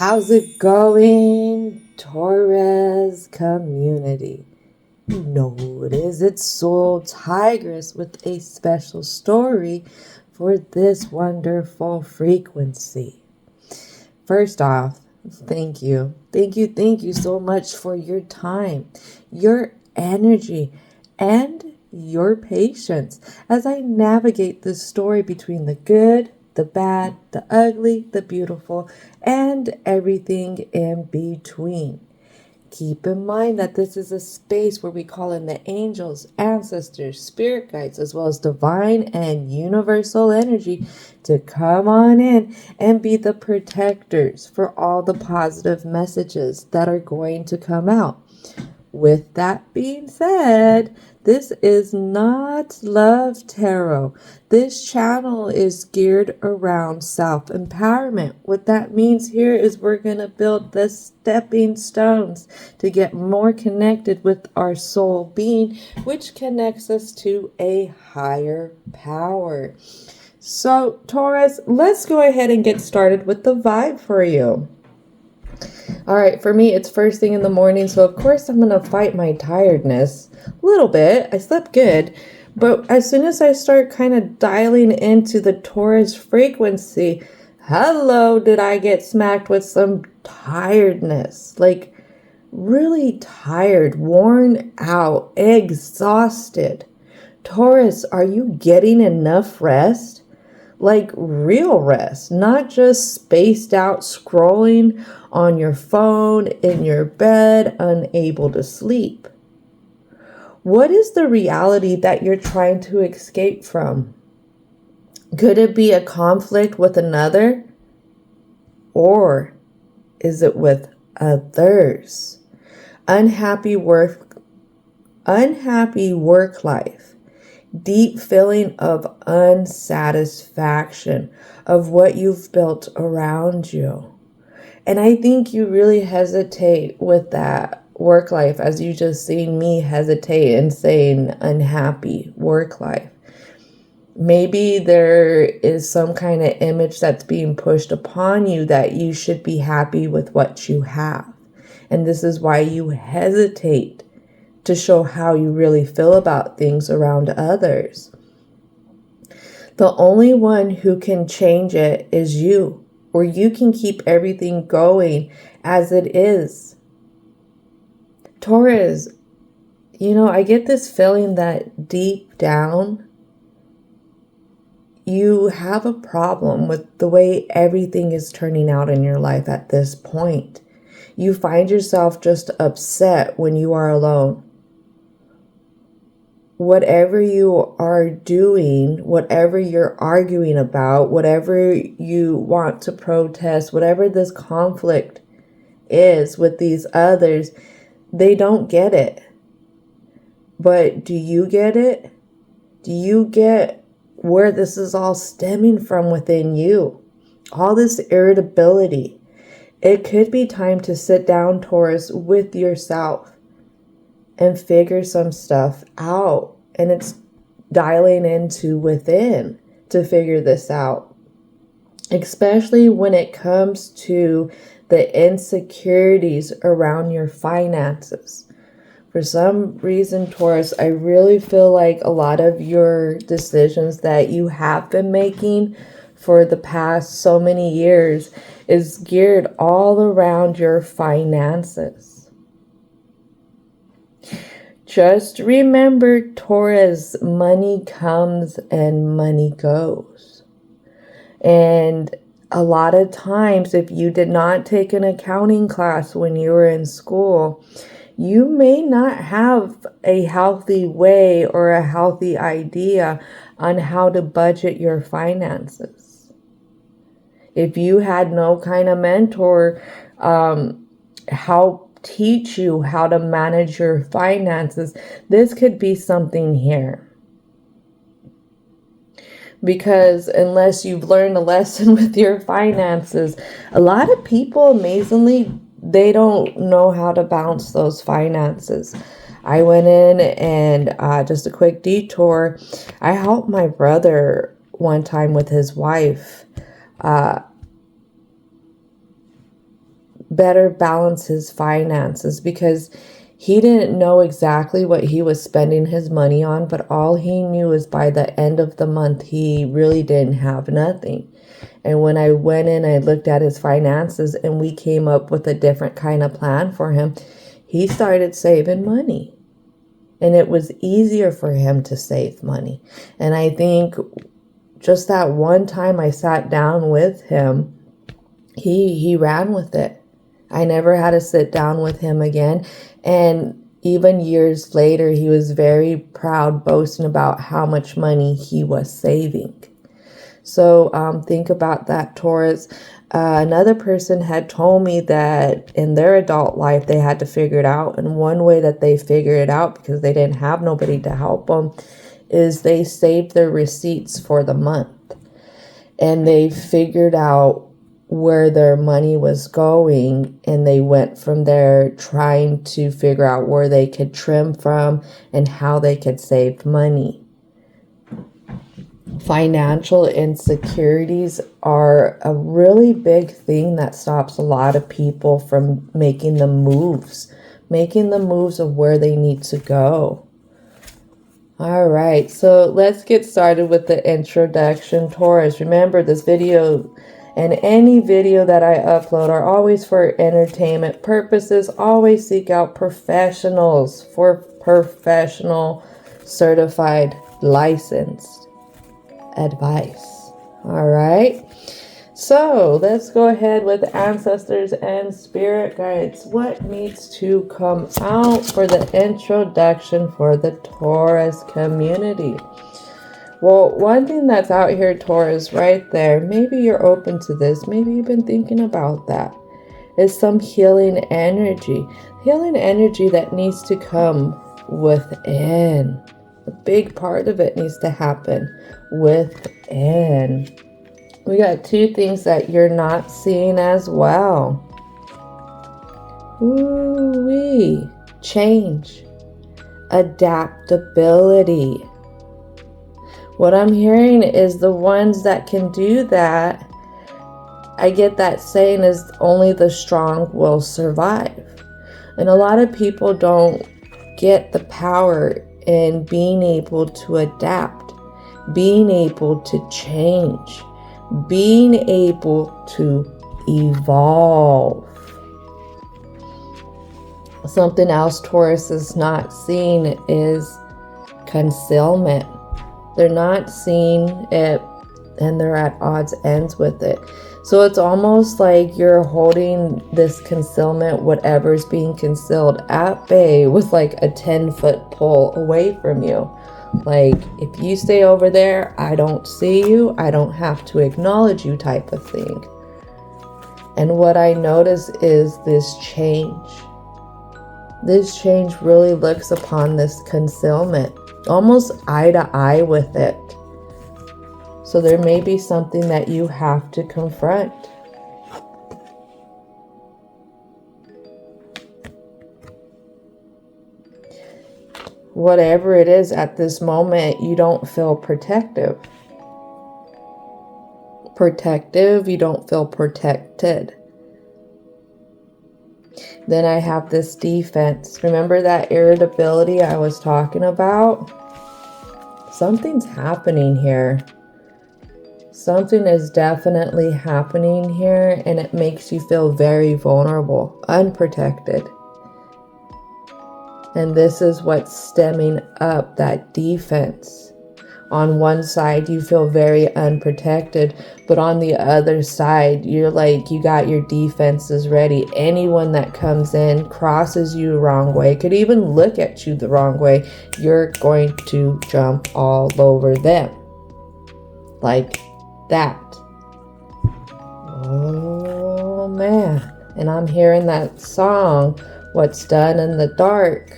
How's it going, Taurus community? You know who it is. It's Soul Tigress with a special story for this wonderful frequency. First off, thank you. Thank you so much for your time, your energy, and your patience as I navigate this story between the good, the bad, the ugly, the beautiful, and everything in between. Keep in mind that this is a space where we call in the angels, ancestors, spirit guides, as well as divine and universal energy to come on in and be the protectors for all the positive messages that are going to come out. With that being said, this is not love tarot. This channel is geared around self-empowerment. What that means here is we're going to build the stepping stones to get more connected with our soul being, which connects us to a higher power. So, Taurus, let's go ahead and get started with the vibe for you. All right, for me, it's first thing in the morning, so of course I'm going to fight my tiredness a little bit. I slept good, but as soon as I start kind of dialing into the Taurus frequency, hello, did I get smacked with some tiredness? Like, really tired, worn out, exhausted. Taurus, are you getting enough rest? Like real rest, not just spaced out scrolling on your phone in your bed, unable to sleep. What is the reality that you're trying to escape from? Could it be a conflict with another? Or is it with others? Unhappy work life. Deep feeling of unsatisfaction of what you've built around you. And I think you really hesitate with that work life, as you just seen me hesitate in saying unhappy work life. Maybe there is some kind of image that's being pushed upon you that you should be happy with what you have. And this is why you hesitate to show how you really feel about things around others. The only one who can change it is you, or you can keep everything going as it is. Taurus, I get this feeling that deep down, you have a problem with the way everything is turning out in your life at this point. You find yourself just upset when you are alone. Whatever you are doing, whatever you're arguing about, whatever you want to protest, whatever this conflict is with these others, they don't get it. But do you get it? Do you get where this is all stemming from within you? All this irritability. It could be time to sit down, Taurus, with yourself and figure some stuff out. And it's dialing into within to figure this out. Especially when it comes to the insecurities around your finances. For some reason, Taurus, I really feel like a lot of your decisions that you have been making for the past so many years is geared all around your finances. Just remember, Taurus, money comes and money goes. And a lot of times, if you did not take an accounting class when you were in school, you may not have a healthy way or a healthy idea on how to budget your finances. If you had no kind of mentor, teach you how to manage your finances, this could be something here. Because unless you've learned a lesson with your finances, a lot of people, amazingly, they don't know how to balance those finances. I went in and just a quick detour. I helped my brother one time with his wife better balance his finances, because he didn't know exactly what he was spending his money on, but all he knew is by the end of the month, he really didn't have nothing. And when I went in, I looked at his finances and we came up with a different kind of plan for him. He started saving money. And it was easier for him to save money. And I think just that one time I sat down with him, he ran with it. I never had to sit down with him again. And even years later, he was very proud, boasting about how much money he was saving. So think about that, Taurus. Another person had told me that in their adult life, they had to figure it out. And one way that they figured it out, because they didn't have nobody to help them, is they saved their receipts for the month. And they figured out where their money was going. And they went from there trying to figure out where they could trim from and how they could save money. Financial insecurities are a really big thing that stops a lot of people from making the moves of where they need to go. All right, so let's get started with the introduction, Taurus. Remember, this video and any video that I upload are always for entertainment purposes. Always seek out professionals for professional, certified, licensed advice. All right, so let's go ahead with ancestors and spirit guides. What needs to come out for the introduction for the Taurus community? Well, one thing that's out here, Taurus, right there, maybe you're open to this, maybe you've been thinking about that, is some healing energy that needs to come within. A big part of it needs to happen within. We got two things that you're not seeing as well. Ooh-wee. Change. Adaptability. What I'm hearing is the ones that can do that, I get that saying is only the strong will survive. And a lot of people don't get the power in being able to adapt, being able to change, being able to evolve. Something else Taurus is not seeing is concealment. They're not seeing it and they're at odds ends with it. So it's almost like you're holding this concealment, whatever's being concealed, at bay with like a 10-foot pole away from you. Like, if you stay over there, I don't see you, I don't have to acknowledge you type of thing. And what I notice is this change. This change really looks upon this concealment, almost eye to eye with it. So there may be something that you have to confront. Whatever it is at this moment, you don't feel protective. You don't feel protected. Then I have this defense. Remember that irritability I was talking about? Something's happening here. Something is definitely happening here, and it makes you feel very vulnerable, unprotected. And this is what's stemming up that defense. On one side, you feel very unprotected, but on the other side, you're like, you got your defenses ready. Anyone that comes in, crosses you the wrong way, could even look at you the wrong way, you're going to jump all over them. Like that. Oh man. And I'm hearing that song, what's done in the dark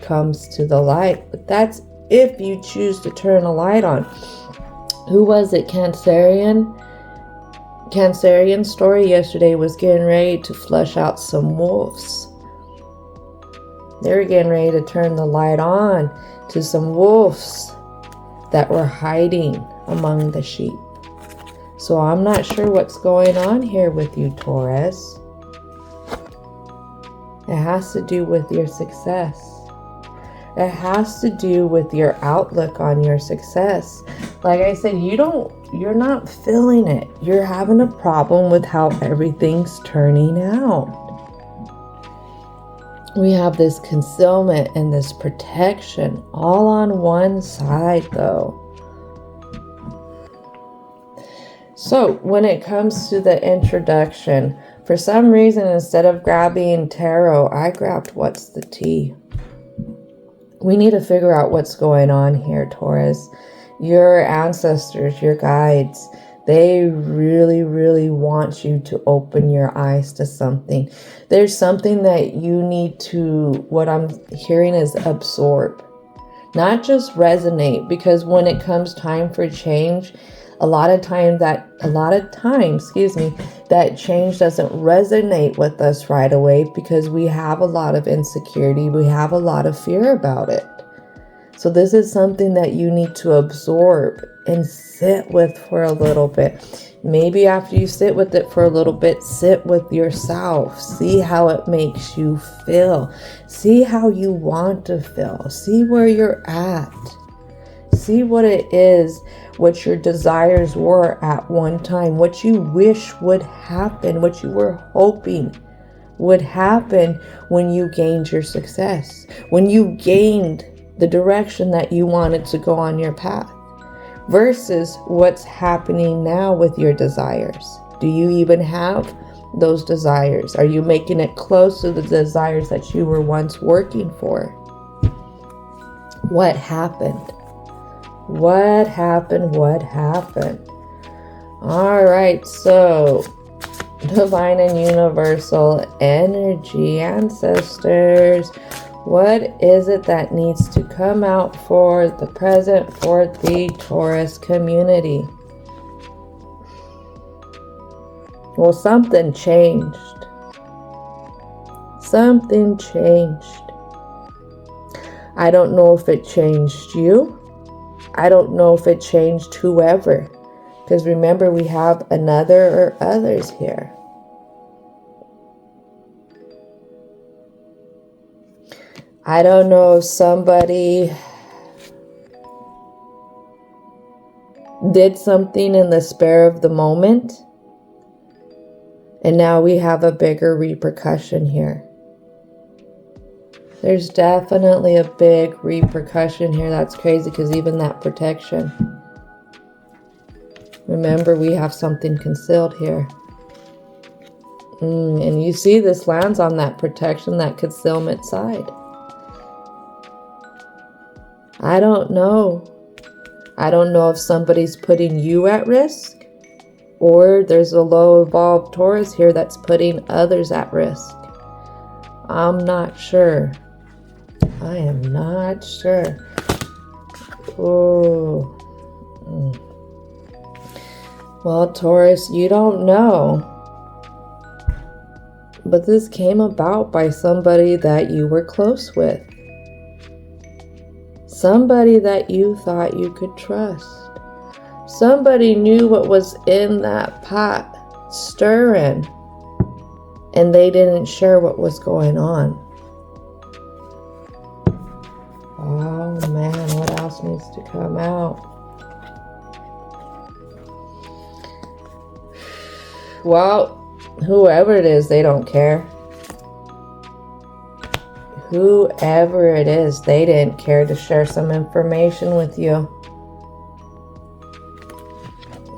comes to the light. But that's if you choose to turn a light on. Who was it? Cancerian story yesterday was getting ready to flush out some wolves. They were getting ready to turn the light on to some wolves that were hiding among the sheep. So I'm not sure what's going on here with you, Taurus. It has to do with your success. It has to do with your outlook on your success. Like I said, you're not feeling it. You're having a problem with how everything's turning out. We have this concealment and this protection all on one side though. So when it comes to the introduction, for some reason, instead of grabbing tarot, I grabbed what's the tea. We need to figure out what's going on here, Taurus. Your ancestors, your guides, they really, really want you to open your eyes to something. There's something that you need to, what I'm hearing is absorb. Not just resonate, because when it comes time for change, a lot of time, that change doesn't resonate with us right away because we have a lot of insecurity. We have a lot of fear about it. So this is something that you need to absorb and sit with for a little bit. Maybe after you sit with it for a little bit, sit with yourself. See how it makes you feel. See how you want to feel. See where you're at. See what it is, what your desires were at one time, what you wish would happen, what you were hoping would happen when you gained your success, when you gained the direction that you wanted to go on your path, versus what's happening now with your desires. Do you even have those desires? Are you making it close to the desires that you were once working for? What happened? What happened? What happened? All right, so divine and universal energy, ancestors, what is it that needs to come out for the present for the Taurus community? Well, something changed. Something changed. I don't know if it changed you. I don't know if it changed whoever, because remember we have another or others here. I don't know if somebody did something in the spur of the moment, and now we have a bigger repercussion here. There's definitely a big repercussion here. That's crazy, because even that protection. Remember, we have something concealed here. And you see this lands on that protection, that concealment side. I don't know. I don't know if somebody's putting you at risk, or there's a low evolved Taurus here that's putting others at risk. I'm not sure. I am not sure. Oh. Well, Taurus, you don't know. But this came about by somebody that you were close with. Somebody that you thought you could trust. Somebody knew what was in that pot stirring, and they didn't share what was going on. Oh man, what else needs to come out? Well, whoever it is, they don't care. Whoever it is, they didn't care to share some information with you.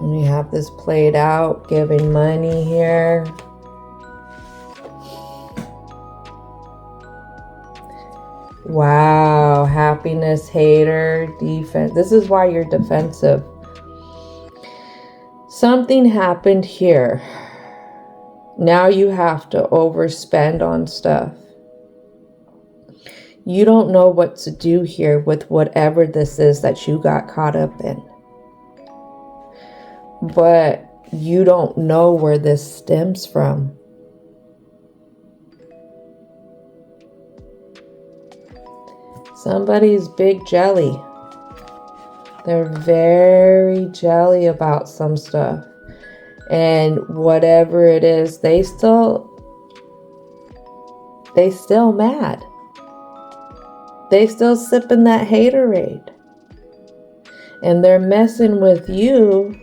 And we have this played out, giving money here. Wow, happiness, hater, defense. This is why you're defensive. Something happened here. Now you have to overspend on stuff. You don't know what to do here with whatever this is that you got caught up in. But you don't know where this stems from. Somebody's big jelly. They're very jelly about some stuff. And whatever it is, they still they still mad. They still sipping that haterade. And they're messing with you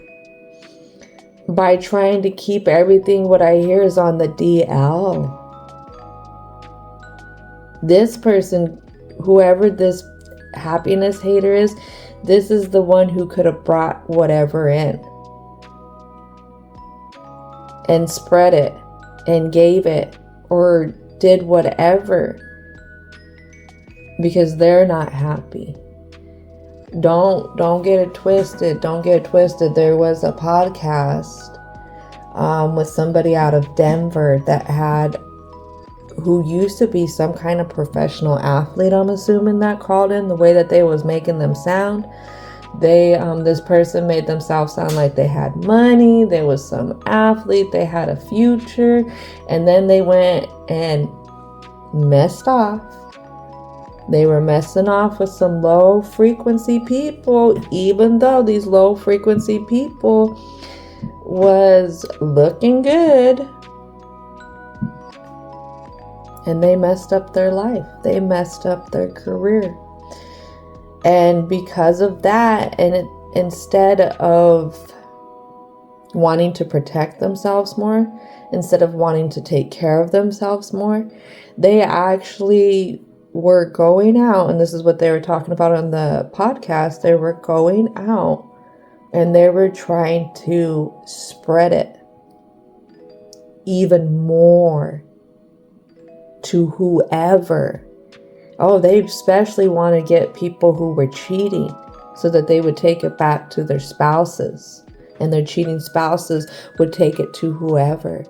by trying to keep everything, what I hear is on the DL. This person, whoever this happiness hater is, this is the one who could have brought whatever in and spread it and gave it or did whatever because they're not happy. Don't get it twisted. Don't get it twisted. There was a podcast with somebody out of Denver that had, who used to be some kind of professional athlete, I'm assuming, that called in, the way that they was making them sound. They, this person made themselves sound like they had money, there was some athlete, they had a future, and then they went and messed off. They were messing off with some low frequency people, even though these low frequency people was looking good. And they messed up their life. They messed up their career. And because of that, and instead of wanting to protect themselves more, instead of wanting to take care of themselves more, they actually were going out, and this is what they were talking about on the podcast, they were going out and they were trying to spread it even more to whoever. Oh, they especially want to get people who were cheating so that they would take it back to their spouses, and their cheating spouses would take it to whoever.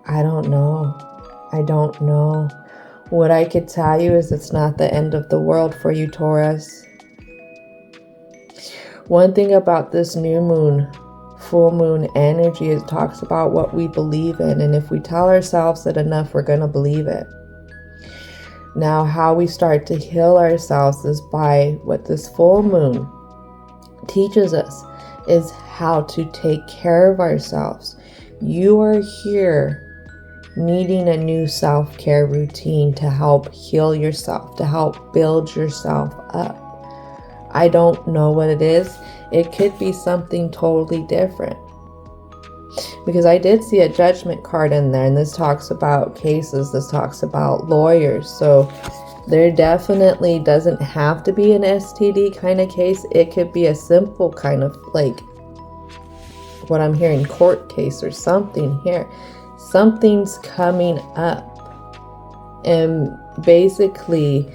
I don't know. What I could tell you is it's not the end of the world for you, Taurus. One thing about this new moon, full moon energy, it talks about what we believe in, and if we tell ourselves it enough, we're going to believe it. Now, how we start to heal ourselves is by what this full moon teaches us, is how to take care of ourselves. You are here needing a new self-care routine to help heal yourself, to help build yourself up. I don't know what it is. It could be something totally different. Because I did see a judgment card in there, and this talks about cases, this talks about lawyers. So there definitely doesn't have to be an STD kind of case. It could be a simple kind of, like what I'm hearing, court case or something here. Something's coming up, and basically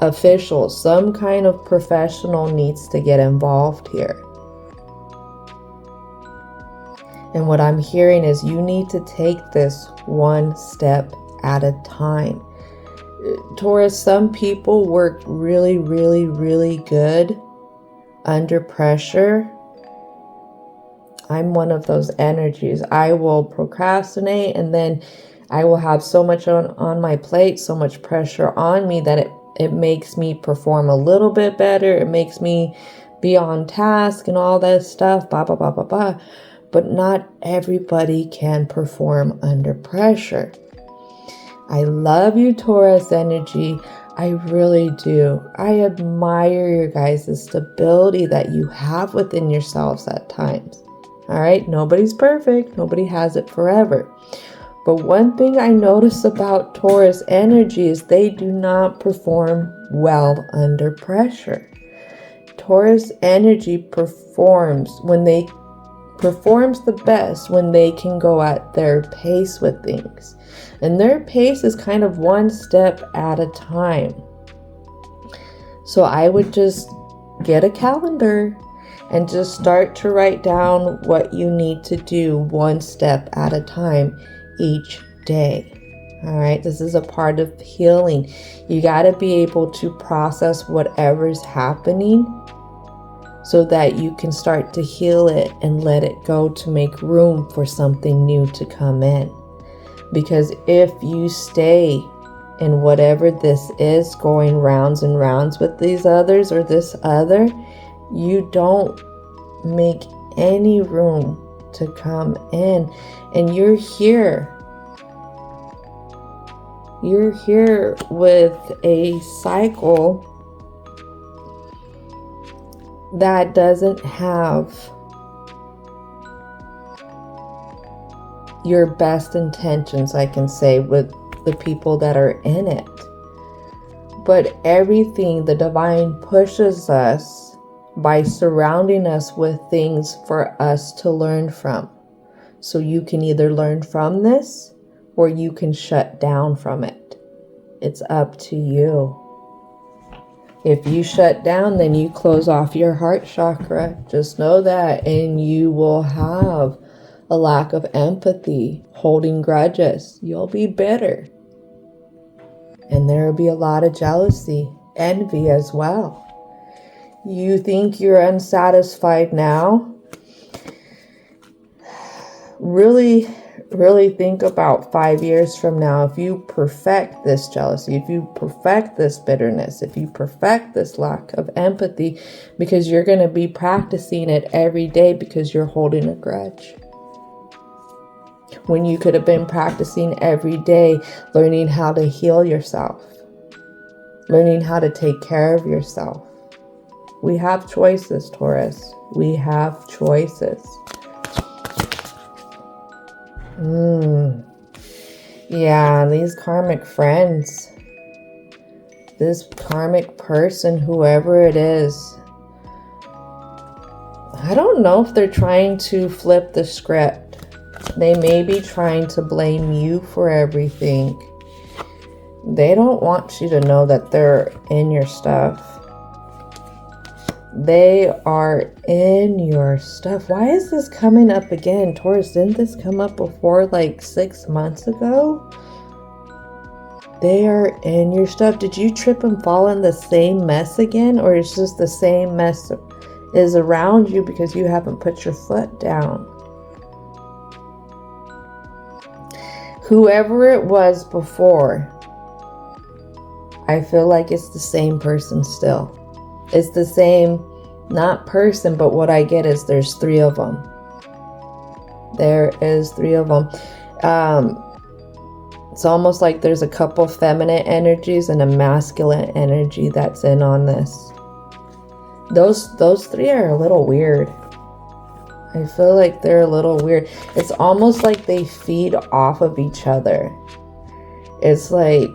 officials, some kind of professional needs to get involved here. And what I'm hearing is you need to take this one step at a time. Taurus, some people work really, really, really good under pressure. I'm one of those energies. I will procrastinate, and then I will have so much on my plate, so much pressure on me that it makes me perform a little bit better. It makes me be on task and all that stuff, blah, blah, blah, blah, blah. But not everybody can perform under pressure. I love you, Taurus energy. I really do. I admire your guys' stability that you have within yourselves at times. All right, nobody's perfect. Nobody has it forever. But one thing I notice about Taurus energy is they do not perform well under pressure. Taurus energy performs the best when they can go at their pace with things. And their pace is kind of one step at a time. So I would just get a calendar and just start to write down what you need to do one step at a time each day. All right, this is a part of healing. You got to be able to process whatever's happening so that you can start to heal it and let it go to make room for something new to come in. Because if you stay in whatever this is, going rounds and rounds with these others or this other, you don't make any room to come in. And you're here. You're here with a cycle that doesn't have your best intentions, I can say, with the people that are in it. But everything, the divine pushes us by surrounding us with things for us to learn from. So you can either learn from this or you can shut down from it. It's up to you. If you shut down, then you close off your heart chakra. Just know that. And you will have a lack of empathy, holding grudges. You'll be bitter. And there will be a lot of jealousy, envy as well. You think you're unsatisfied now? Really think about 5 years from now. If you perfect this jealousy, if you perfect this bitterness, if you perfect this lack of empathy, because you're going to be practicing it every day because you're holding a grudge. When you could have been practicing every day, learning how to heal yourself, learning how to take care of yourself. We have choices, Taurus. We have choices. Yeah, these karmic friends, this karmic person, whoever it is, I don't know if they're trying to flip the script. They may be trying to blame you for everything. They don't want you to know that they're in your stuff. They are in your stuff. Why is this coming up again? Taurus, didn't this come up before, like 6 months ago? They are in your stuff. Did you trip and fall in the same mess again? Or is just the same mess is around you because you haven't put your foot down? Whoever it was before, I feel like it's the same person still. It's the same, not person, but what I get is there's 3 of them. There is 3 of them. It's almost like there's a couple feminine energies and a masculine energy that's in on this. Those 3 are a little weird. I feel like they're a little weird. It's almost like they feed off of each other. It's like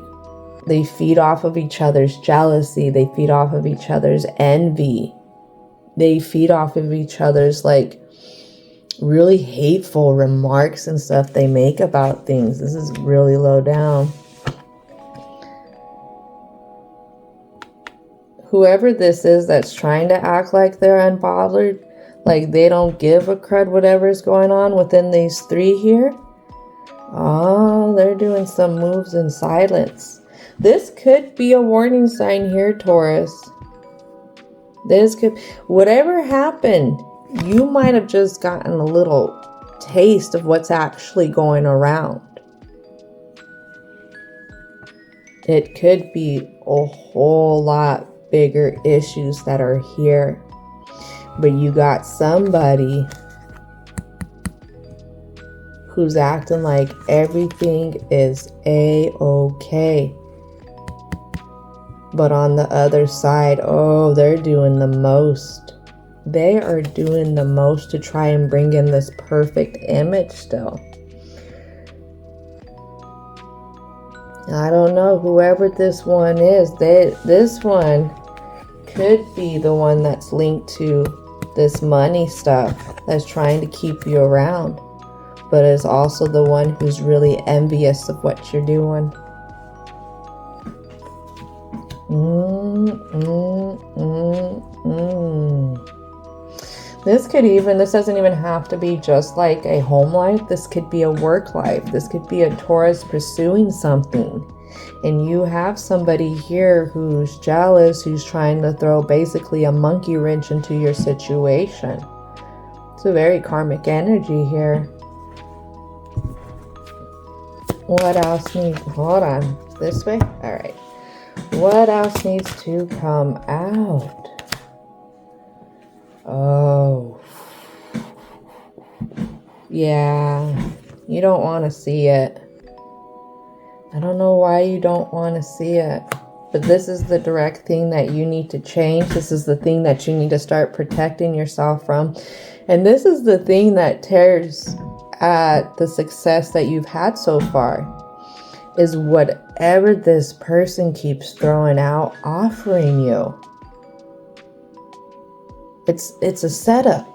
they feed off of each other's jealousy. They feed off of each other's envy. They feed off of each other's like really hateful remarks and stuff they make about things. This is really low down. Whoever this is that's trying to act like they're unbothered, like they don't give a crud whatever's going on within these 3 here. Oh, they're doing some moves in silence. This could be a warning sign here, Taurus. This could, whatever happened, you might have just gotten a little taste of what's actually going around. It could be a whole lot bigger issues that are here. But you got somebody who's acting like everything is a-okay. But on the other side, oh, they're doing the most. They are doing the most to try and bring in this perfect image still. I don't know, whoever this one is, this one could be the one that's linked to this money stuff that's trying to keep you around, but is also the one who's really envious of what you're doing. This doesn't even have to be just like a home life. This could be a work life. This could be a Taurus pursuing something. And you have somebody here who's jealous, who's trying to throw basically a monkey wrench into your situation. It's a very karmic energy here. What else needs, hold on, this way? All right. What else needs to come out? Oh. Yeah, you don't want to see it. I don't know why you don't want to see it. But this is the direct thing that you need to change. This is the thing that you need to start protecting yourself from. And this is the thing that tears at the success that you've had so far. Is whatever this person keeps throwing out, offering you. It's a setup.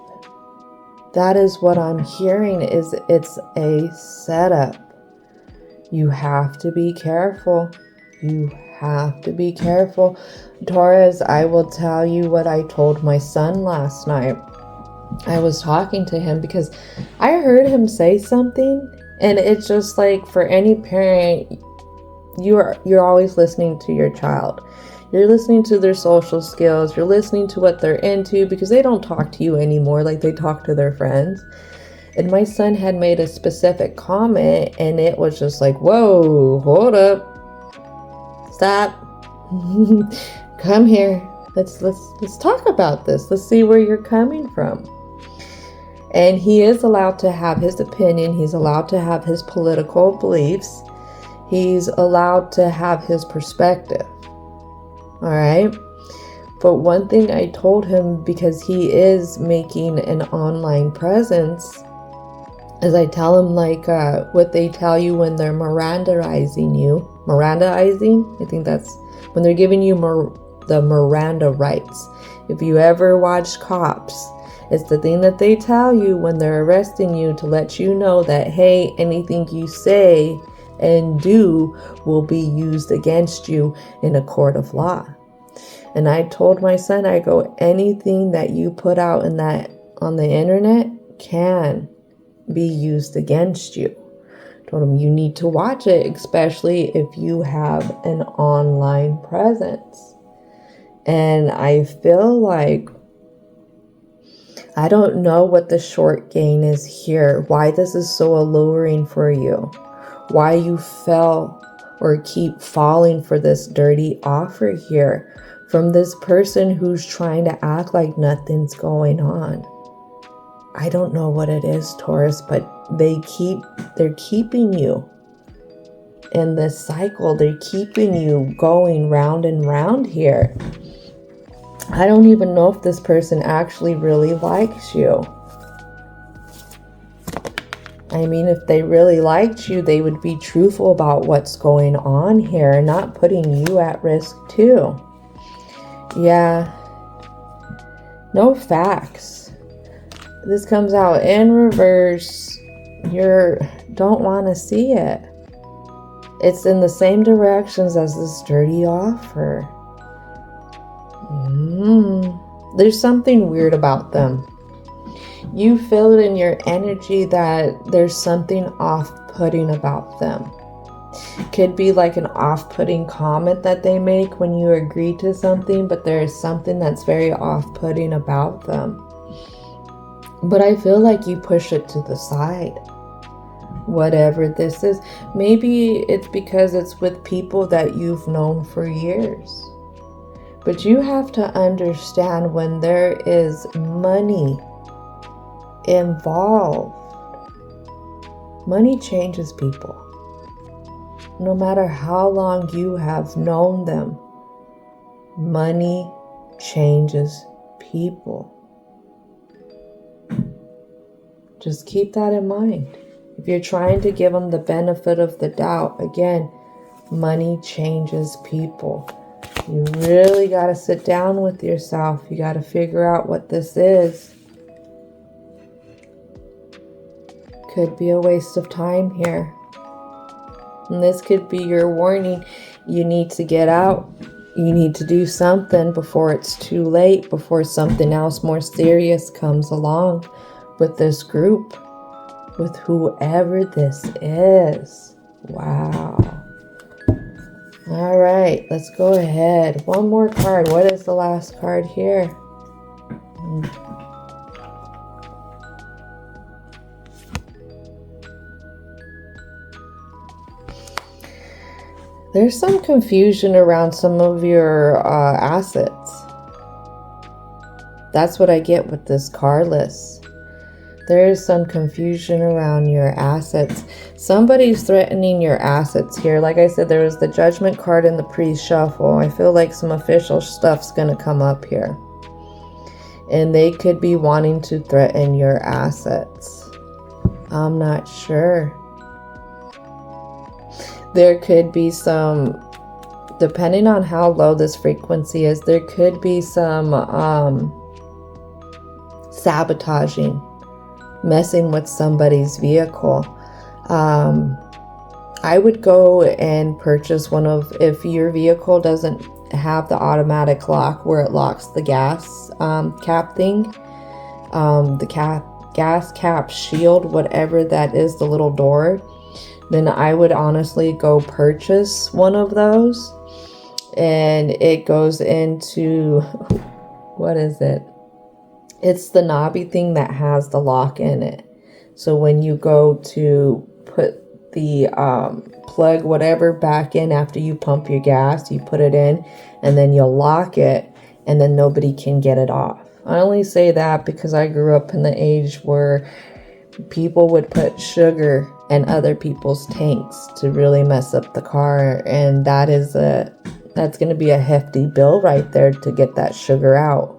That is what I'm hearing, is it's a setup. You have to be careful. You have to be careful. Taurus, I will tell you what I told my son last night. I was talking to him because I heard him say something, and it's just like, for any parent, you're always listening to your child. You're listening to their social skills. You're listening to what they're into, because they don't talk to you anymore like they talk to their friends. And my son had made a specific comment, and it was just like, whoa, hold up. Stop. Come here. Let's talk about this. Let's see where you're coming from. And he is allowed to have his opinion. He's allowed to have his political beliefs. He's allowed to have his perspective. All right. But one thing I told him, because he is making an online presence, is I tell him, like, what they tell you when they're Mirandaizing you. Mirandaizing? I think that's when they're giving you the Miranda rights. If you ever watch Cops, it's the thing that they tell you when they're arresting you, to let you know that, hey, anything you say and do will be used against you in a court of law. And I told my son, I go, anything that you put out in that on the internet can be used against you. Told him, you need to watch it, especially if you have an online presence. And I feel like, I don't know what the short gain is here, why this is so alluring for you, why you fell or keep falling for this dirty offer here from this person who's trying to act like nothing's going on. I don't know what it is, Taurus, but they're keeping you in this cycle. They're keeping you going round and round here. I don't even know if this person actually really likes you. I mean, if they really liked you, they would be truthful about what's going on here and not putting you at risk too. Yeah. No facts. This comes out in reverse. You don't want to see it. It's in the same directions as this dirty offer. There's something weird about them. You feel it in your energy that there's something off-putting about them. Could be like an off-putting comment that they make when you agree to something, but there is something that's very off-putting about them. But I feel like you push it to the side. Whatever this is. Maybe it's because it's with people that you've known for years. But you have to understand, when there is money involved, money changes people. No matter how long you have known them, money changes people. Just keep that in mind. If you're trying to give them the benefit of the doubt, again, money changes people. You really got to sit down with yourself. You got to figure out what this is. Could be a waste of time here. And this could be your warning. You need to get out. You need to do something before it's too late, before something else more serious comes along with this group, with whoever this is. Wow. All right, let's go ahead. One more card. What is the last card here? There's some confusion around some of your assets. That's what I get with this card list. There is some confusion around your assets. Somebody's threatening your assets here. Like I said, there was the Judgment card in the pre-shuffle. I feel like some official stuff's going to come up here. And they could be wanting to threaten your assets. I'm not sure. There could be some, depending on how low this frequency is, there could be some sabotaging, messing with somebody's vehicle. I would go and purchase one of, if your vehicle doesn't have the automatic lock where it locks the gas cap thing, the gas cap shield, whatever that is, the little door, then I would honestly go purchase one of those. And it goes into, what is it? It's the knobby thing that has the lock in it. So when you go to put the plug, whatever, back in after you pump your gas, you put it in and then you'll lock it and then nobody can get it off. I only say that because I grew up in the age where people would put sugar in other people's tanks to really mess up the car. And that's going to be a hefty bill right there to get that sugar out.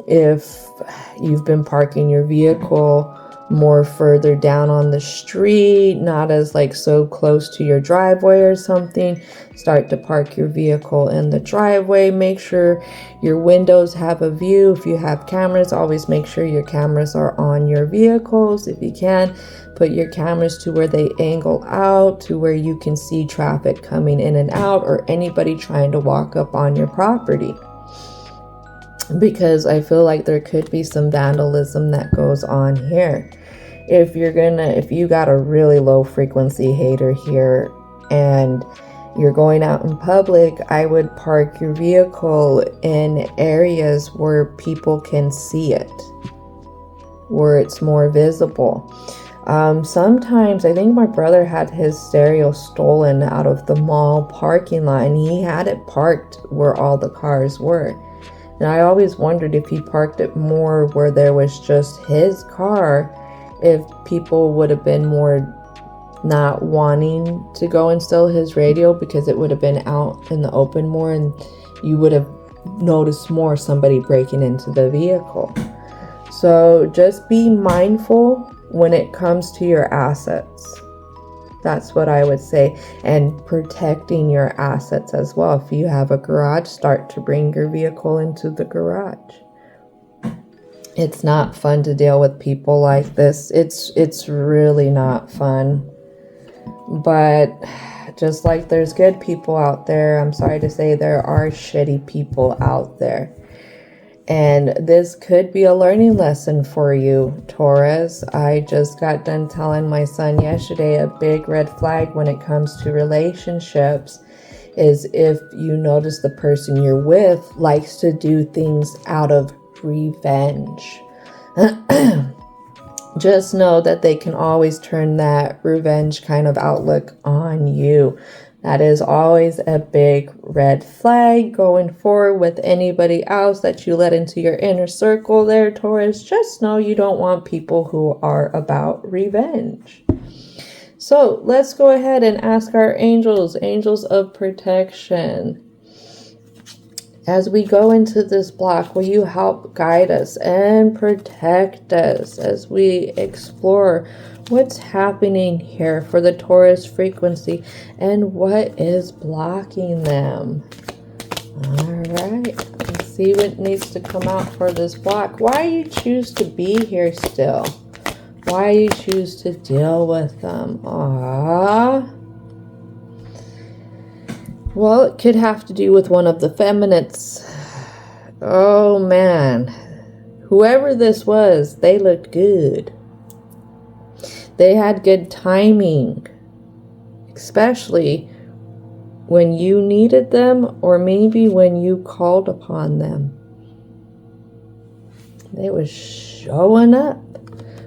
If you've been parking your vehicle more further down on the street, not as like so close to your driveway or something, start to park your vehicle in the driveway. Make sure your windows have a view. If you have cameras, always make sure your cameras are on your vehicles. If you can, put your cameras to where they angle out, to where you can see traffic coming in and out or anybody trying to walk up on your property. Because I feel like there could be some vandalism that goes on here. If you got a really low frequency hater here and you're going out in public, I would park your vehicle in areas where people can see it, where it's more visible. Sometimes, I think my brother had his stereo stolen out of the mall parking lot and he had it parked where all the cars were. And I always wondered if he parked it more where there was just his car, if people would have been more not wanting to go and steal his radio because it would have been out in the open more and you would have noticed more somebody breaking into the vehicle. So just be mindful when it comes to your assets. That's what I would say. And protecting your assets as well. If you have a garage, start to bring your vehicle into the garage. It's not fun to deal with people like this. It's really not fun. But just like there's good people out there, I'm sorry to say there are shitty people out there. And this could be a learning lesson for you, Taurus. I just got done telling my son yesterday a big red flag when it comes to relationships is if you notice the person you're with likes to do things out of revenge. Just know that they can always turn that revenge kind of outlook on you. That is always a big red flag going forward with anybody else that you let into your inner circle there, Taurus. Just know you don't want people who are about revenge. So let's go ahead and ask our angels of protection. As we go into this block, will you help guide us and protect us as we explore what's happening here for the Taurus frequency and what is blocking them? All right, let's see what needs to come out for this block. Why you choose to be here still? Why you choose to deal with them? Well, it could have to do with one of the feminists. Oh man, whoever this was, they looked good. They had good timing, especially when you needed them or maybe when you called upon them. They were showing up.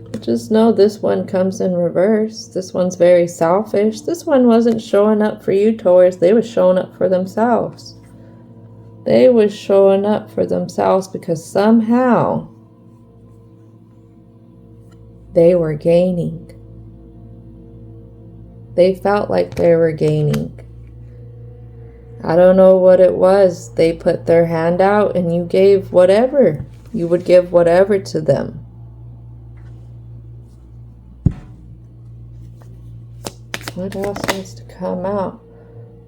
But just know this one comes in reverse. This one's very selfish. This one wasn't showing up for you, Taurus. They were showing up for themselves. They were showing up for themselves because somehow they were gaining. They felt like they were gaining. I don't know what it was. They put their hand out and you gave whatever. You would give whatever to them. What else has to come out?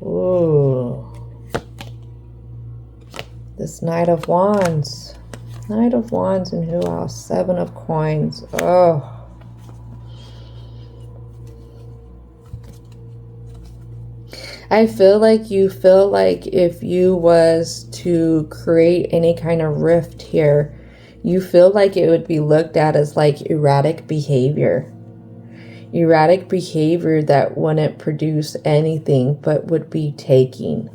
Ooh. This Knight of Wands. Knight of Wands and who else? Seven of Coins. Oh. I feel like if you was to create any kind of rift here, you feel like it would be looked at as like erratic behavior. Erratic behavior that wouldn't produce anything but would be taking.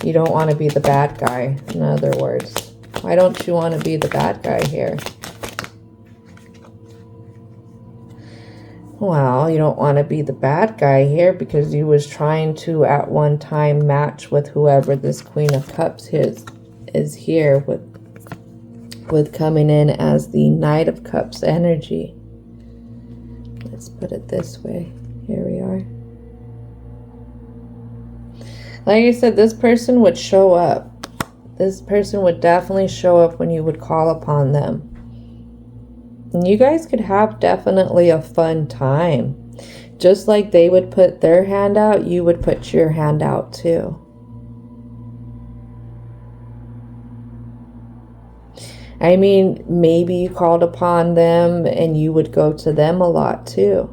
You don't want to be the bad guy, in other words. Why don't you want to be the bad guy here? Well, you don't want to be the bad guy here because you was trying to at one time match with whoever this Queen of Cups is here with coming in as the Knight of Cups energy. Let's put it this way. Here we are. Like I said, this person would show up. This person would definitely show up when you would call upon them. And you guys could have definitely a fun time. Just like they would put their hand out, you would put your hand out too. I mean, maybe you called upon them and you would go to them a lot too.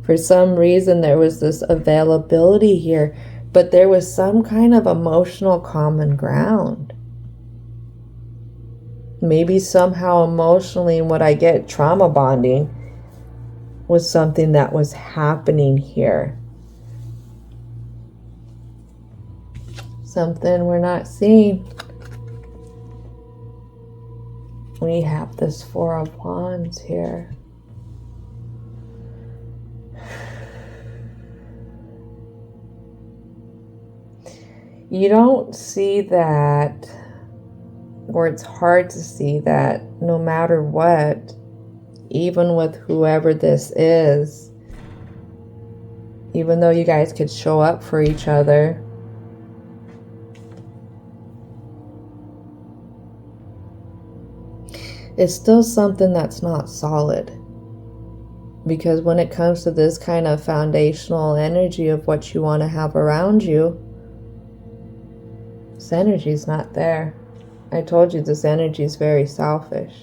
For some reason, there was this availability here, but there was some kind of emotional common ground. Maybe somehow emotionally, what I get, trauma bonding was something that was happening here. Something we're not seeing. We have this Four of Wands here. You don't see that, or it's hard to see that no matter what, even with whoever this is, even though you guys could show up for each other, it's still something that's not solid. Because when it comes to this kind of foundational energy of what you want to have around you, this energy is not there. I told you this energy is very selfish.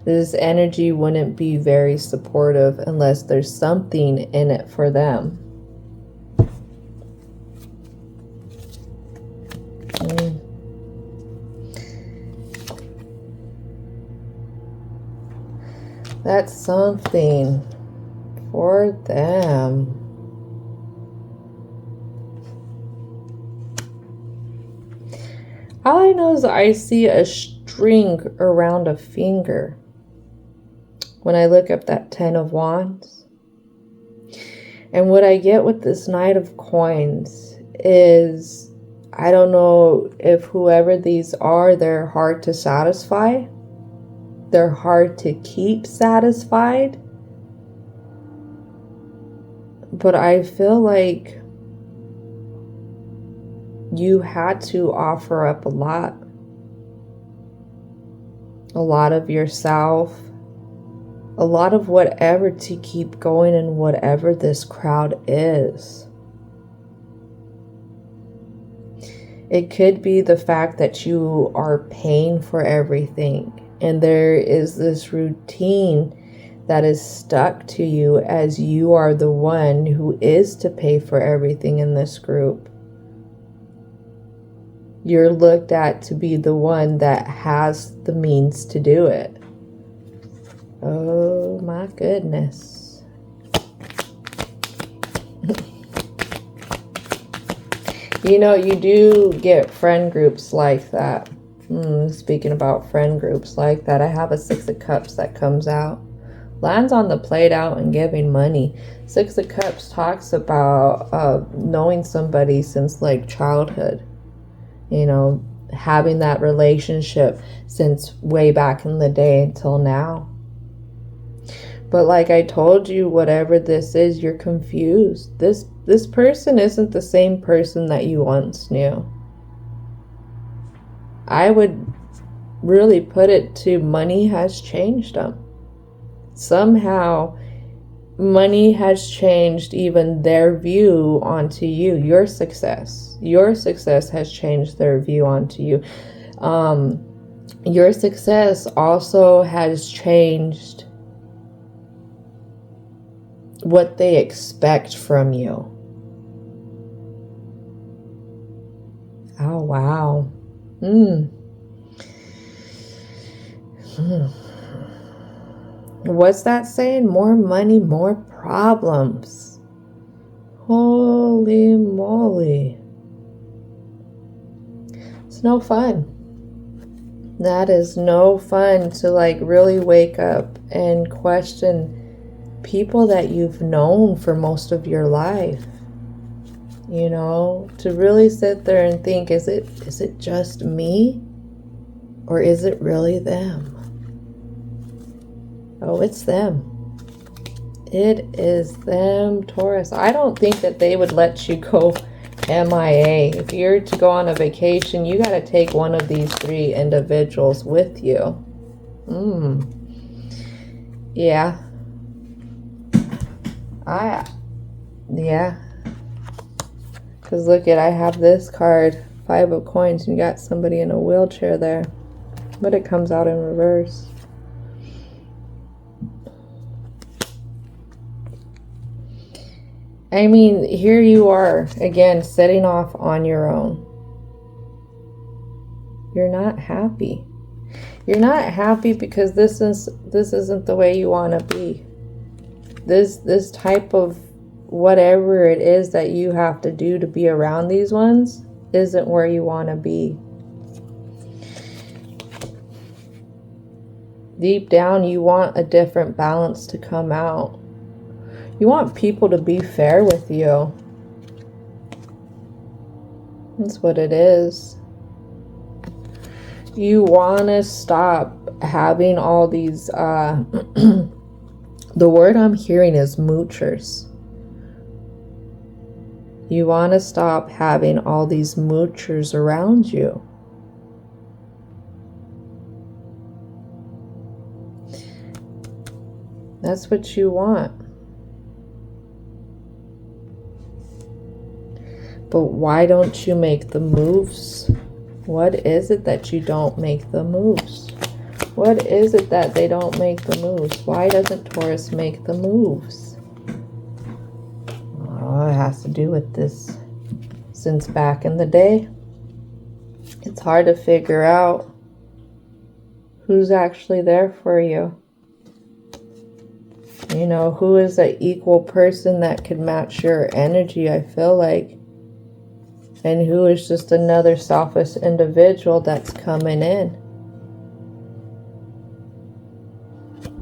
This energy wouldn't be very supportive unless there's something in it for them. That's something for them. All I know is I see a string around a finger when I look up that Ten of Wands. And what I get with this Knight of Coins is, I don't know if whoever these are, they're hard to satisfy. They're hard to keep satisfied. But I feel like you had to offer up a lot of yourself, a lot of whatever to keep going in whatever this crowd is. It could be the fact that you are paying for everything and there is this routine that is stuck to you as you are the one who is to pay for everything in this group. You're looked at to be the one that has the means to do it. Oh my goodness. You know, you do get friend groups like that. Speaking about friend groups like that, I have a Six of Cups that comes out. Lands on the played out and giving money. Six of Cups talks about knowing somebody since like childhood. You know, having that relationship since way back in the day until now. But like I told you, whatever this is, you're confused. This person isn't the same person that you once knew. I would really put it to money has changed them. Somehow, money has changed even their view onto you. Your success has changed their view onto you. Your success also has changed what they expect from you. Oh, wow. What's that saying? More money, more problems. Holy moly. It's no fun. That is no fun to like really wake up and question people that you've known for most of your life. You know, to really sit there and think, is it just me? Or is it really them? Oh, it's them. It is them, Taurus. I don't think that they would let you go MIA. If you're to go on a vacation, you got to take one of these 3 individuals with you. Yeah. Yeah. Because look at, I have this card, 5 of coins, and you got somebody in a wheelchair there. But it comes out in reverse. I mean, here you are, again, setting off on your own. You're not happy. You're not happy because this isn't the way you want to be. This type of whatever it is that you have to do to be around these ones isn't where you want to be. Deep down, you want a different balance to come out. You want people to be fair with you. That's what it is. You want to stop having all these, the word I'm hearing is moochers. You want to stop having all these moochers around you. That's what you want. But why don't you make the moves? What is it that you don't make the moves? What is it that they don't make the moves? Why doesn't Taurus make the moves? Oh, it has to do with this. Since back in the day, it's hard to figure out who's actually there for you. You know, who is an equal person that could match your energy, I feel like. And who is just another selfish individual that's coming in.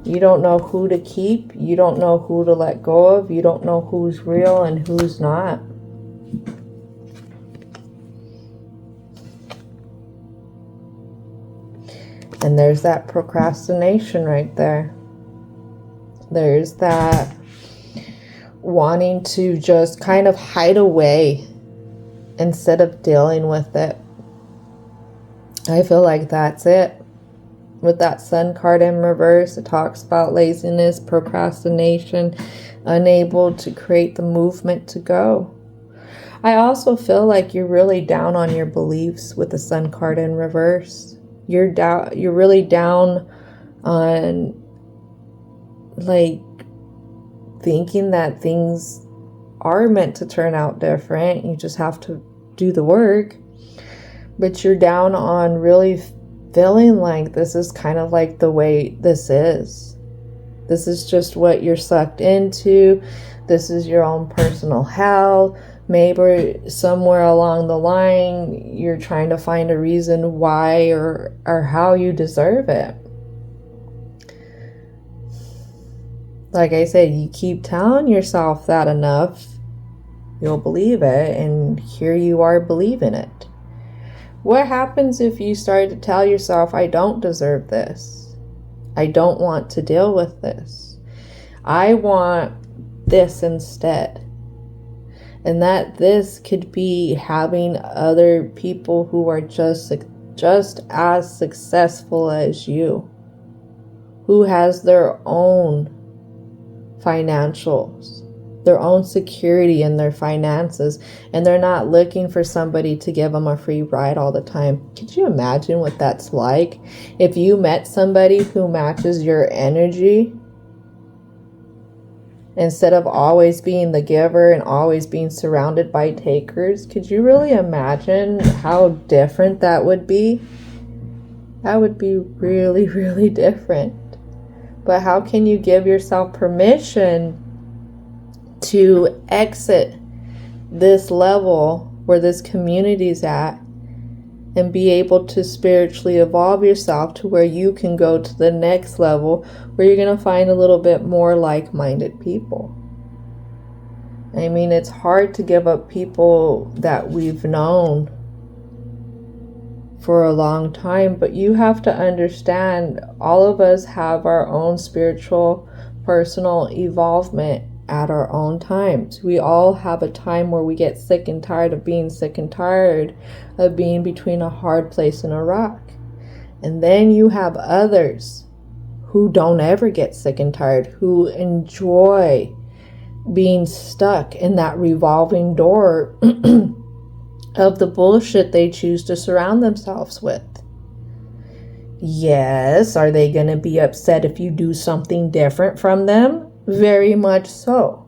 You don't know who to keep. You don't know who to let go of. You don't know who's real and who's not. And there's that procrastination right there. There's that wanting to just kind of hide away instead of dealing with it. I feel like that's it. With that Sun card in reverse, it talks about laziness, procrastination, unable to create the movement to go. I also feel like you're really down on your beliefs with the Sun card in reverse. You're really down on like thinking that things are meant to turn out different. You just have to do the work. But you're down on really feeling like this is kind of like the way this is. This is just what you're sucked into. This is your own personal hell. Maybe somewhere along the line, you're trying to find a reason why or how you deserve it. Like I said, you keep telling yourself that enough, you'll believe it, and here you are believing it. What happens if you start to tell yourself, I don't deserve this. I don't want to deal with this. I want this instead. And that this could be having other people who are just as successful as you, who has their own financials, their own security in their finances, and they're not looking for somebody to give them a free ride all the time. Could you imagine what that's like if you met somebody who matches your energy? Instead of always being the giver and always being surrounded by takers, could you really imagine how different that would be? That would be really, really different. But how can you give yourself permission to exit this level where this community's at and be able to spiritually evolve yourself to where you can go to the next level where you're going to find a little bit more like-minded people? I mean, it's hard to give up people that we've known for a long time, but you have to understand all of us have our own spiritual, personal evolvement at our own times. We all have a time where we get sick and tired of being sick and tired of being between a hard place and a rock. And then you have others who don't ever get sick and tired, who enjoy being stuck in that revolving door of the bullshit they choose to surround themselves with. Yes, are they going to be upset if you do something different from them? Very much so.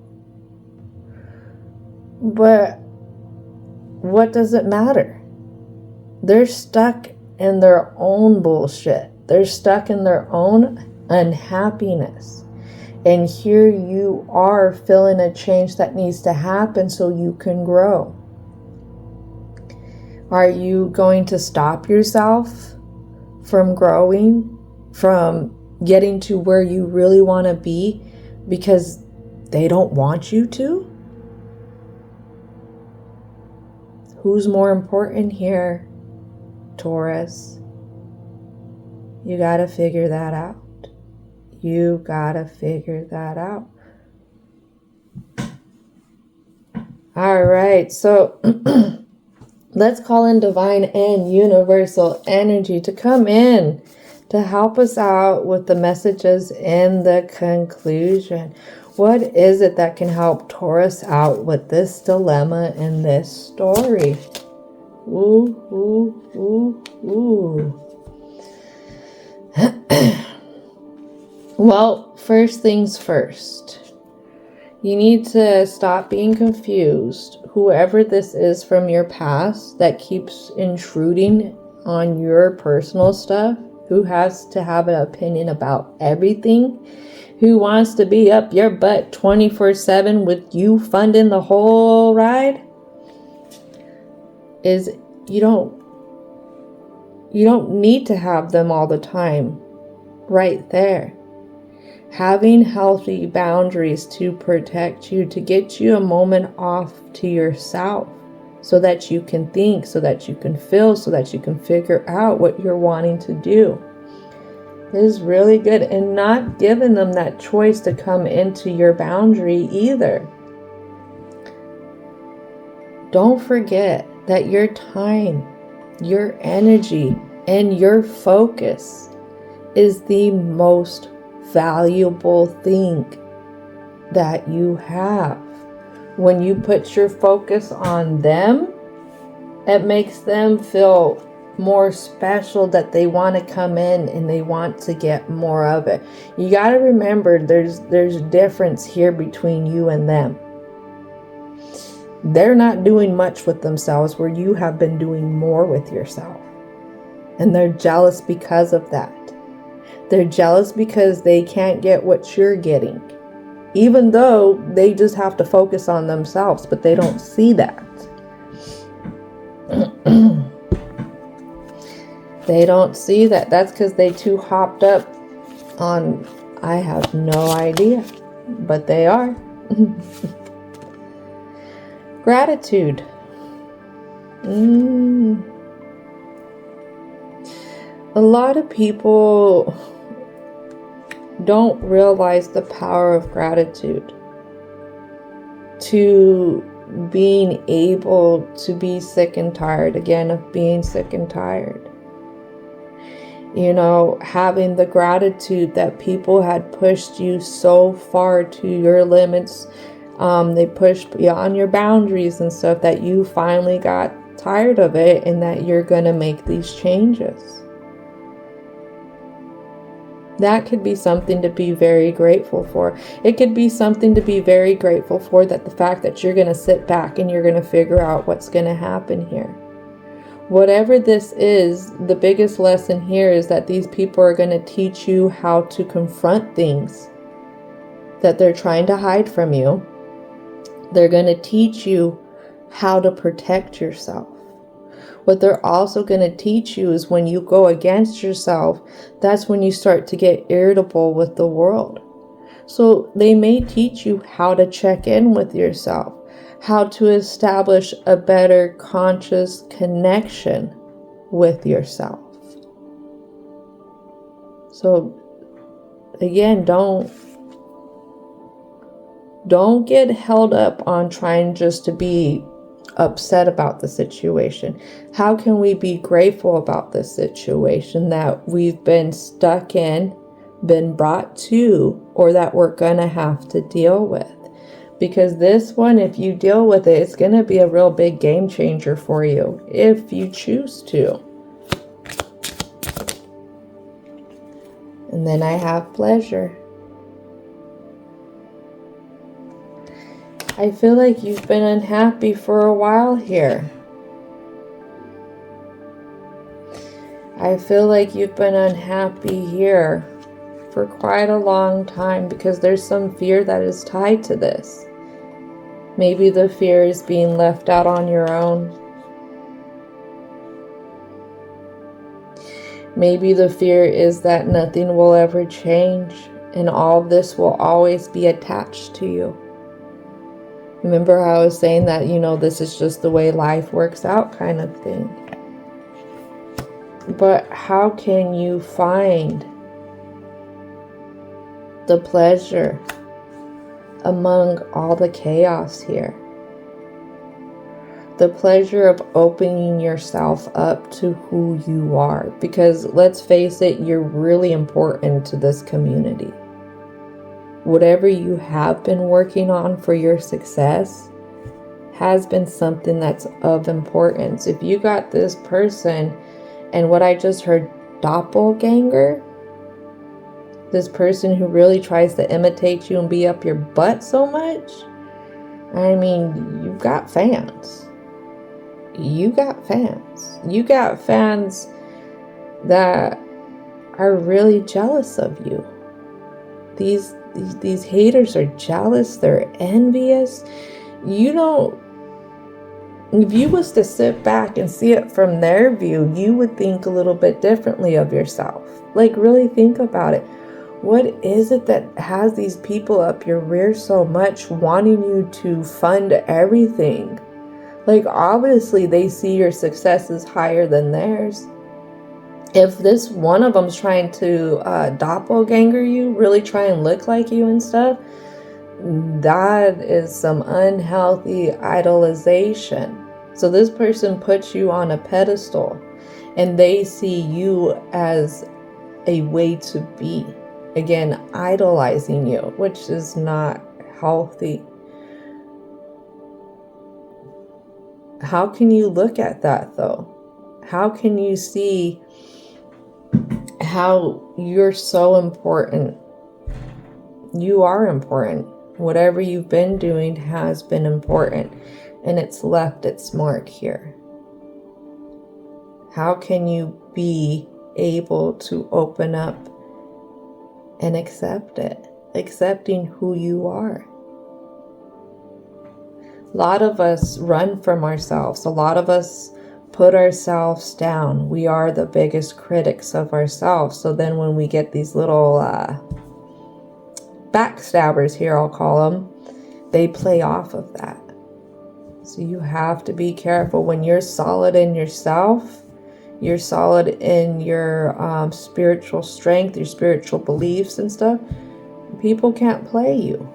But what does it matter? They're stuck in their own bullshit. They're stuck in their own unhappiness. And here you are feeling a change that needs to happen so you can grow. Are you going to stop yourself from growing, from getting to where you really want to be because they don't want you to? Who's more important here, Taurus? You gotta figure that out. You gotta figure that out. All right, so let's call in divine and universal energy to come in to help us out with the messages in the conclusion. What is it that can help Taurus out with this dilemma in this story? Ooh, ooh, ooh, ooh. Well, first things first. You need to stop being confused. Whoever this is from your past that keeps intruding on your personal stuff, who has to have an opinion about everything, who wants to be up your butt 24/7 with you funding the whole ride, is you don't need to have them all the time right there. Having healthy boundaries to protect you, to get you a moment off to yourself so that you can think, so that you can feel, so that you can figure out what you're wanting to do is really good. And not giving them that choice to come into your boundary either. Don't forget that your time, your energy, and your focus is the most valuable thing that you have. When you put your focus on them, it makes them feel more special, that they want to come in and they want to get more of it. You got to remember there's a difference here between you and them. They're not doing much with themselves where you have been doing more with yourself. And they're jealous because of that. They're jealous because they can't get what you're getting, even though they just have to focus on themselves, but they don't see that. They don't see that. That's because they too hopped up on, I have no idea, but they are. Gratitude. A lot of people don't realize the power of gratitude, to being able to be sick and tired, again, of being sick and tired. You know, having the gratitude that people had pushed you so far to your limits. They pushed beyond your boundaries and stuff, that you finally got tired of it and that you're going to make these changes. That could be something to be very grateful for. It could be something to be very grateful for, that the fact that you're going to sit back and you're going to figure out what's going to happen here. Whatever this is, the biggest lesson here is that these people are going to teach you how to confront things that they're trying to hide from you. They're going to teach you how to protect yourself. What they're also going to teach you is when you go against yourself, that's when you start to get irritable with the world. So they may teach you how to check in with yourself, how to establish a better conscious connection with yourself. So again, don't get held up on trying just to be upset about the situation. How can we be grateful about this situation that we've been stuck in, been brought to, or that we're gonna have to deal with? Because this one, if you deal with it, it's gonna be a real big game changer for you, if you choose to. And then I have pleasure. I feel like you've been unhappy for a while here. I feel like you've been unhappy here for quite a long time, because there's some fear that is tied to this. Maybe the fear is being left out on your own. Maybe the fear is that nothing will ever change and all this will always be attached to you. Remember how I was saying that, you know, this is just the way life works out kind of thing. But how can you find the pleasure among all the chaos here? The pleasure of opening yourself up to who you are. Because let's face it, you're really important to this community. Whatever you have been working on for your success has been something that's of importance. If you got this person, and what I just heard, doppelganger, this person who really tries to imitate you and be up your butt so much, I mean, you've got fans. You got fans. You got fans that are really jealous of you. These haters are jealous, they're envious. You don't, if you was to sit back and see it from their view, you would think a little bit differently of yourself. Like, really think about it. What is it that has these people up your rear so much, wanting you to fund everything? Like, obviously they see your success is higher than theirs. If this one of them's trying to doppelganger you, really try and look like you and stuff, that is some unhealthy idolization. So this person puts you on a pedestal and they see you as a way to be. Again, idolizing you, which is not healthy. How can you look at that though? How can you see how you're so important? You are important. Whatever you've been doing has been important, and it's left its mark here. How can you be able to open up and accept it? Accepting who you are. A lot of us run from ourselves. A lot of us put ourselves down. We are the biggest critics of ourselves. So then when we get these little backstabbers here, I'll call them, they play off of that. So you have to be careful. When you're solid in yourself, you're solid in your spiritual strength, your spiritual beliefs and stuff, people can't play you.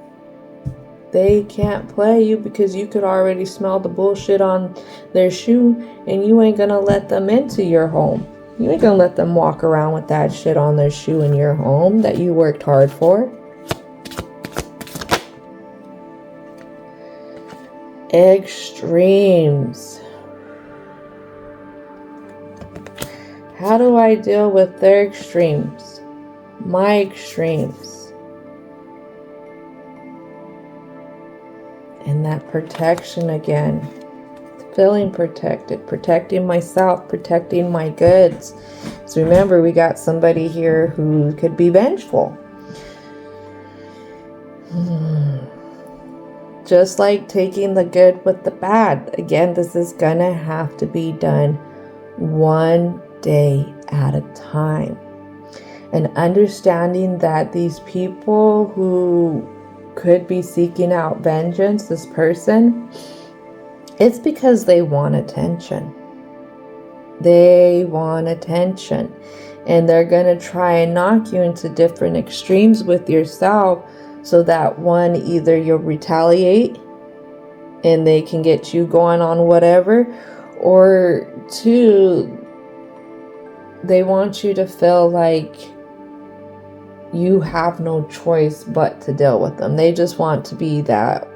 They can't play you because you could already smell the bullshit on their shoe, and you ain't gonna let them into your home. You ain't gonna let them walk around with that shit on their shoe in your home that you worked hard for. Extremes. How do I deal with their extremes? My extremes. And that protection again. Feeling protected. Protecting myself. Protecting my goods. So remember, we got somebody here who could be vengeful. Just like taking the good with the bad. Again, this is gonna have to be done one day at a time. And understanding that these people who could be seeking out vengeance, this person, it's because they want attention. They want attention. And they're gonna try and knock you into different extremes with yourself, so that one, either you'll retaliate and they can get you going on whatever, or two, they want you to feel like you have no choice but to deal with them. They just want to be that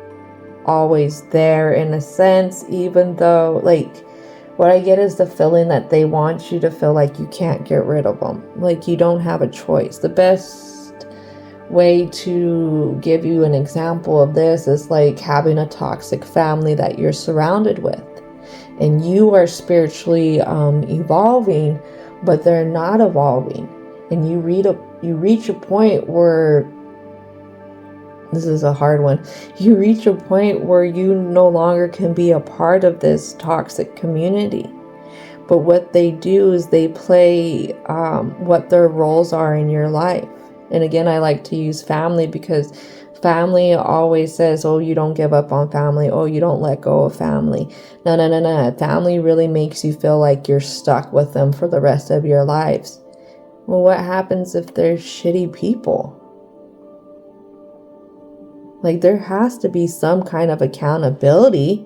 always there in a sense, even though, like, what I get is the feeling that they want you to feel like you can't get rid of them. Like you don't have a choice. The best way to give you an example of this is like having a toxic family that you're surrounded with, and you are spiritually evolving, but they're not evolving, and you reach a point where, this is a hard one, you reach a point where you no longer can be a part of this toxic community. But what they do is they play what their roles are in your life. And again, I like to use family because family always says, oh, you don't give up on family. Oh, you don't let go of family. No. Family really makes you feel like you're stuck with them for the rest of your lives. Well, what happens if they're shitty people? Like, there has to be some kind of accountability.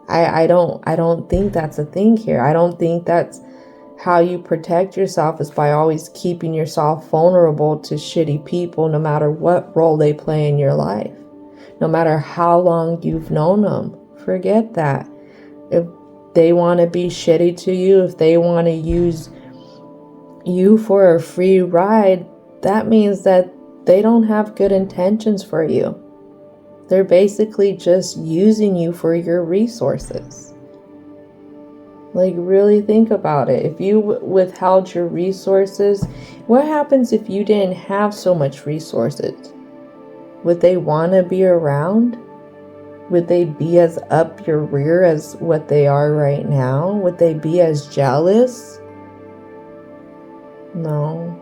I don't think that's a thing here. I don't think that's how you protect yourself, is by always keeping yourself vulnerable to shitty people, no matter what role they play in your life, no matter how long you've known them. Forget that. If they want to be shitty to you, if they want to use you for a free ride, that means that they don't have good intentions for you. They're basically just using you for your resources. Like, really think about it. If you withheld your resources, what happens if you didn't have so much resources? Would they want to be around? Would they be as up your rear as what they are right now? Would they be as jealous? No,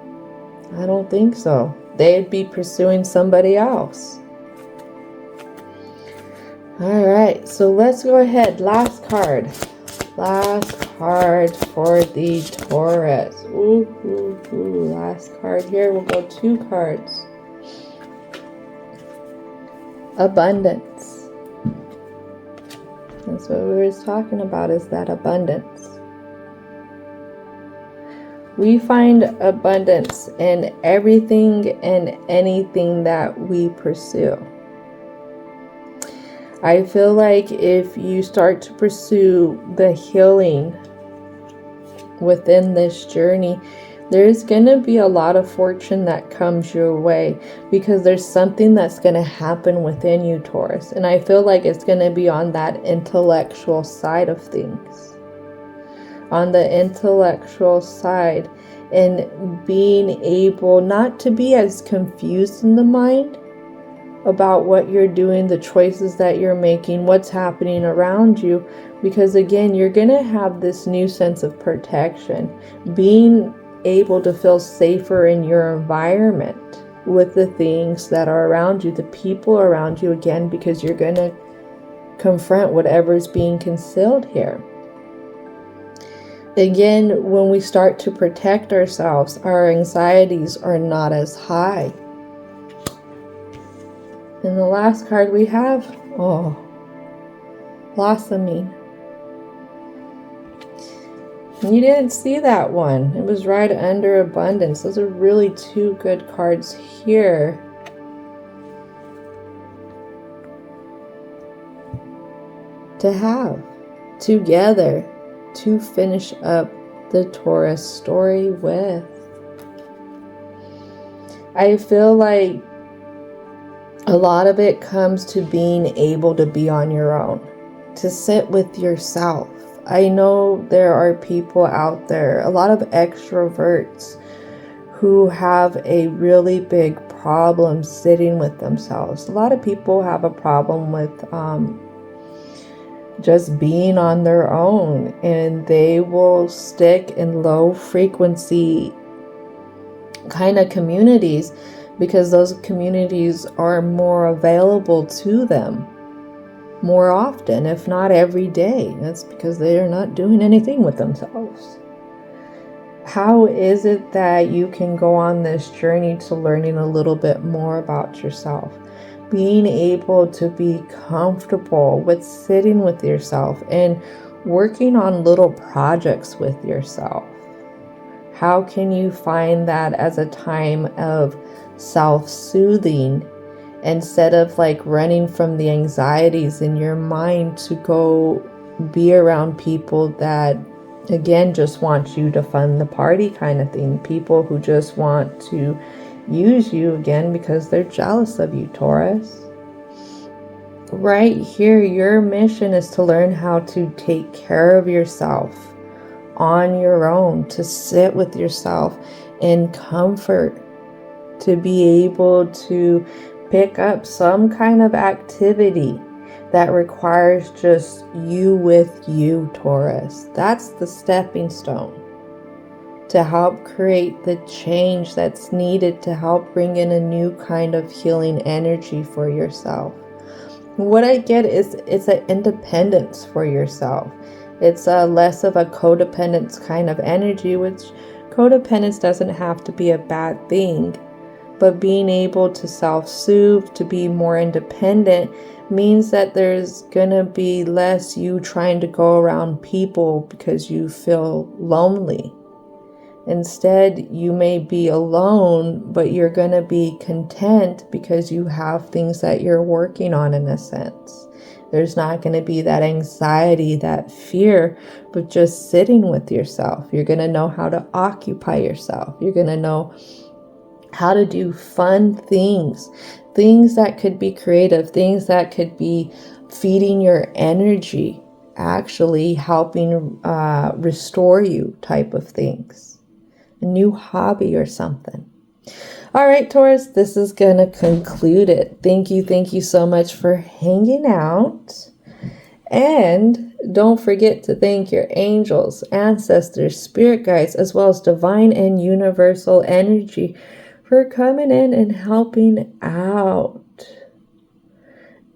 I don't think so. They'd be pursuing somebody else. All right, so let's go ahead. Last card. Last card for the Taurus. Last card here. We'll go 2 cards. Abundance. That's what we were talking about, is that abundance. We find abundance in everything and anything that we pursue. I feel like if you start to pursue the healing within this journey, there's going to be a lot of fortune that comes your way, because there's something that's going to happen within you, Taurus. And I feel like it's going to be on that intellectual side of things. On the intellectual side, and being able not to be as confused in the mind about what you're doing, the choices that you're making, what's happening around you. Because again, you're going to have this new sense of protection, being able to feel safer in your environment with the things that are around you, the people around you, again, because you're going to confront whatever's being concealed here. Again, when we start to protect ourselves, our anxieties are not as high. And the last card we have, blossoming. You didn't see that one. It was right under abundance. Those are really two good cards here. To have together to finish up the Taurus story with. I feel like a lot of it comes to being able to be on your own, to sit with yourself. I know there are people out there, a lot of extroverts, who have a really big problem sitting with themselves. A lot of people have a problem with just being on their own, and they will stick in low frequency kind of communities because those communities are more available to them more often, if not every day. That's because they are not doing anything with themselves. How is it that you can go on this journey to learning a little bit more about yourself? Being able to be comfortable with sitting with yourself and working on little projects with yourself. How can you find that as a time of self-soothing instead of like running from the anxieties in your mind to go be around people that, again, just want you to fund the party kind of thing. People who just want to use you, again, because they're jealous of you, Taurus. Right here, your mission is to learn how to take care of yourself on your own, to sit with yourself in comfort, to be able to pick up some kind of activity that requires just you with you, Taurus. That's the stepping stone to help create the change that's needed to help bring in a new kind of healing energy for yourself. What I get is it's an independence for yourself. It's a less of a codependence kind of energy, which codependence doesn't have to be a bad thing. But being able to self-soothe, to be more independent, means that there's gonna be less you trying to go around people because you feel lonely. Instead, you may be alone, but you're gonna be content because you have things that you're working on, in a sense. There's not going to be that anxiety, that fear, but just sitting with yourself. You're going to know how to occupy yourself. You're going to know how to do fun things that could be creative, things that could be feeding your energy, actually helping restore you type of things. A new hobby or something. All right, Taurus, this is going to conclude it. Thank you so much for hanging out. And don't forget to thank your angels, ancestors, spirit guides, as well as divine and universal energy for coming in and helping out.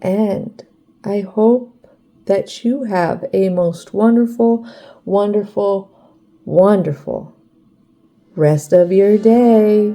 And I hope that you have a most wonderful, wonderful, wonderful rest of your day.